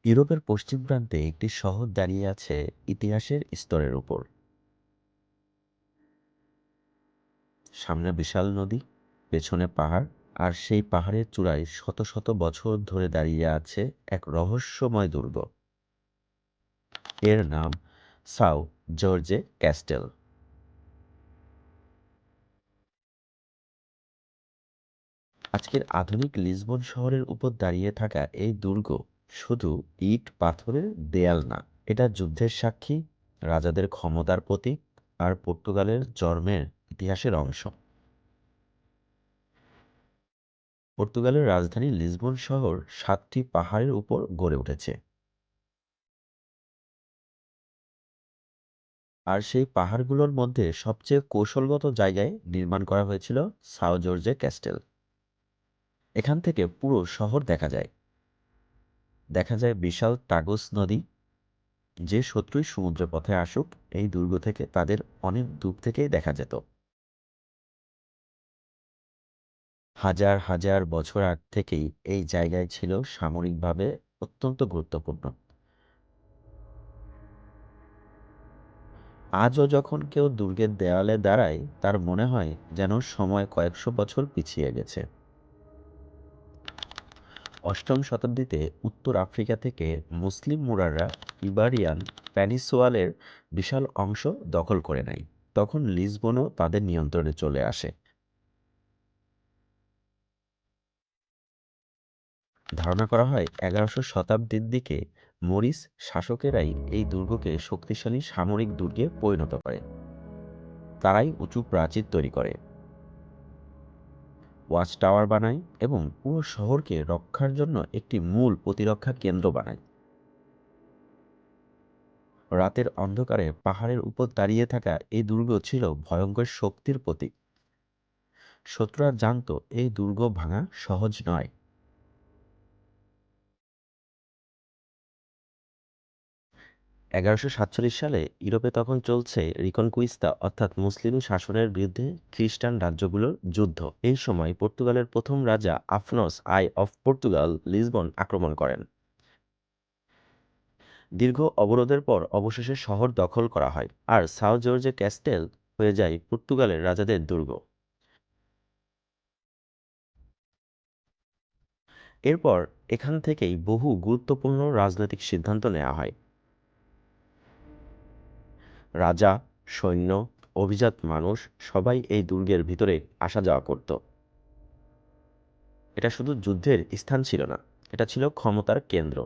ইউরোপের পশ্চিম প্রান্তে একটি শহর দাঁড়িয়ে আছে ইতিহাসের স্তরের উপর। সামনে বিশাল নদী, পেছনে পাহাড়, আর সেই পাহাড়ের চূড়ায় শত শত বছর ধরে দাঁড়িয়ে আছে এক রহস্যময় দুর্গ। এর নাম সাও জর্জে ক্যাস্টেল। আজকের আধুনিক লিসবন শহরের উপর দাঁড়িয়ে থাকা এই দুর্গ শুধু ইট পাথরের দেয়াল না, এটা যুদ্ধের সাক্ষী, রাজাদের ক্ষমতার প্রতীক, আর পর্তুগালের জন্মের ইতিহাসের অংশ। পর্তুগালের রাজধানী লিসবন শহর ৭টি পাহাড়ের উপর গড়ে উঠেছে। আর সেই পাহাড়গুলোর মধ্যে সবচেয়ে কৌশলগত জায়গায় নির্মাণ করা হয়েছিল সাও জর্জে ক্যাস্টেল। এখান থেকে পুরো শহর দেখা যায়। দেখা যায় বিশাল টাগোস নদী। যে শত্রুই সমুদ্র পথে আসুক, এই দুর্গ থেকে তাদের অনেক দূর থেকেই দেখা যেত। হাজার হাজার বছর আগ থেকেই এই জায়গায় ছিল সামরিকভাবে অত্যন্ত গুরুত্বপূর্ণ। আজও যখন কেউ দুর্গের দেয়ালে দাঁড়ায়, তার মনে হয় যেন সময় কয়েকশো বছর পিছিয়ে গেছে। অষ্টম শতাব্দীতে উত্তর আফ্রিকা থেকে মুসলিম মুরাররা ইবারিয়ান প্যানিসোয়ালের বিশাল অংশ দখল করে নেয়। তখন লিসবনও তাদের নিয়ন্ত্রণে চলে আসে। ধারণা করা হয় ১১শ শতাব্দীর দিকে মরিস শাসকেরাই এই দুর্গকে শক্তিশালী সামরিক দুর্গে পরিণত করে। তারাই উঁচু প্রাচীর তৈরি করে, ওয়াচ টাওয়ার বানায় এবং পুরো শহরকে রক্ষার জন্য একটি মূল প্রতিরক্ষা কেন্দ্র বানায়। রাতের অন্ধকারে পাহাড়ের উপর দাঁড়িয়ে থাকা এই দুর্গ ছিল ভয়ঙ্কর শক্তির প্রতীক। শত্রুরা জানত এই দুর্গ ভাঙা সহজ নয়। ১১৪৭ সালে ইউরোপে তখন চলছে রিকনকুইস্তা, অর্থাৎ মুসলিম শাসনের বিরুদ্ধে খ্রিস্টান রাজ্যগুলোর যুদ্ধ। এই সময় পর্তুগালের প্রথম রাজা আফনস আই অফ পর্তুগাল লিসবন আক্রমণ করেন। দীর্ঘ অবরোধের পর অবশেষে শহর দখল করা হয়, আর সাও জর্জে ক্যাস্টেল হয়ে যায় পর্তুগালের রাজাদের দুর্গ। এরপর এখান থেকেই বহু গুরুত্বপূর্ণ রাজনৈতিক সিদ্ধান্ত নেওয়া হয়। রাজা, সৈন্য, অভিজাত মানুষ সবাই এই দুর্গের ভিতরে আসা যাওয়া করত। এটা শুধু যুদ্ধের স্থান ছিল না, এটা ছিল ক্ষমতার কেন্দ্র।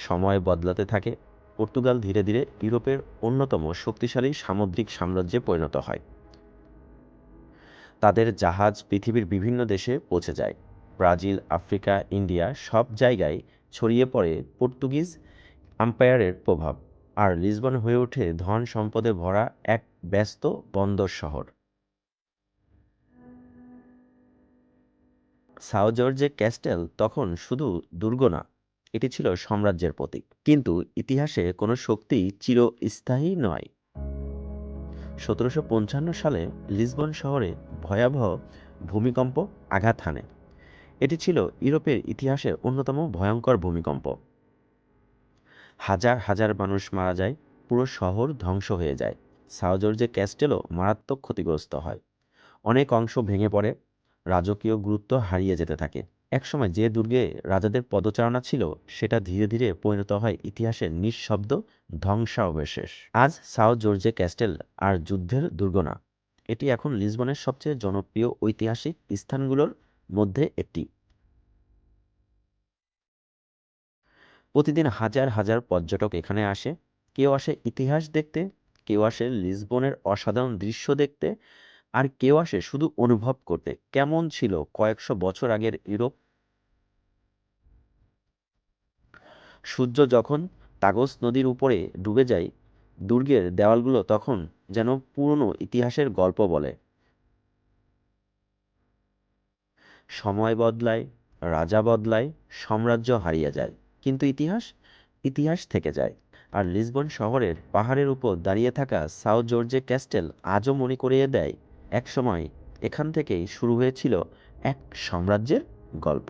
সময় বদলাতে থাকে। পর্তুগাল ধীরে ধীরে ইউরোপের অন্যতম শক্তিশালী সামুদ্রিক সাম্রাজ্যে পরিণত হয়। তাদের জাহাজ পৃথিবীর বিভিন্ন দেশে পৌঁছে যায়। ব্রাজিল, আফ্রিকা, ইন্ডিয়া সব জায়গায় ছড়িয়ে পড়ে পর্তুগিজ আম্পায়ারের প্রভাব। আর লিসবন হয়ে ওঠে ধন সম্পদে ভরা এক ব্যস্ত বন্দর শহর। সাও জর্জে ক্যাস্টেল তখন শুধু দুর্গ না, এটি ছিল সাম্রাজ্যের প্রতীক। কিন্তু ইতিহাসে কোনো শক্তি চিরস্থায়ী নয়। ১৭৫৫ সালে লিসবন শহরে ভয়াবহ ভূমিকম্প আঘাত হানে। এটি ছিল ইউরোপের ইতিহাসে অন্যতম ভয়ঙ্কর ভূমিকম্প। হাজার হাজার মানুষ মারা যায়, পুরো শহর ধ্বংস হয়ে যায়। সাও জর্জে ক্যাস্টেলও মারাত্মক ক্ষতিগ্রস্ত হয়। অনেক অংশ ভেঙে পড়ে, রাজকীয় গুরুত্ব হারিয়ে যেতে থাকে। একসময় যে দুর্গে রাজাদের পদচারণা ছিল, সেটা ধীরে ধীরে পরিণত হয় ইতিহাসের নিঃশব্দ ধ্বংসাবশেষ। আজ সাও জর্জে ক্যাস্টেল আর যুদ্ধের দুর্গ না, এটি এখন লিসবনের সবচেয়ে জনপ্রিয় ঐতিহাসিক স্থানগুলোর মধ্যে একটি। প্রতিদিন হাজার হাজার পর্যটক এখানে আসে। কেউ আসে ইতিহাস দেখতে, কেউ আসে লিসবনের অসাধারণ দৃশ্য দেখতে, আর কেউ আসে শুধু অনুভব করতে কেমন ছিল কয়েকশো বছর আগের ইউরোপ। সূর্য যখন তাগোস নদীর উপরে ডুবে যায়, দুর্গের দেওয়ালগুলো তখন যেন পুরনো ইতিহাসের গল্প বলে। সময় বদলায়, রাজা বদলায়, সাম্রাজ্য হারিয়ে যায়, কিন্তু ইতিহাস ইতিহাস থেকে যায়। আর লিসবন শহরের পাহাড়ের উপর দাঁড়িয়ে থাকা সাও জর্জে ক্যাস্টেল আজও মনে করিয়ে দেয়, একসময় এখান থেকেই শুরু হয়েছিল এক সাম্রাজ্যের গল্প।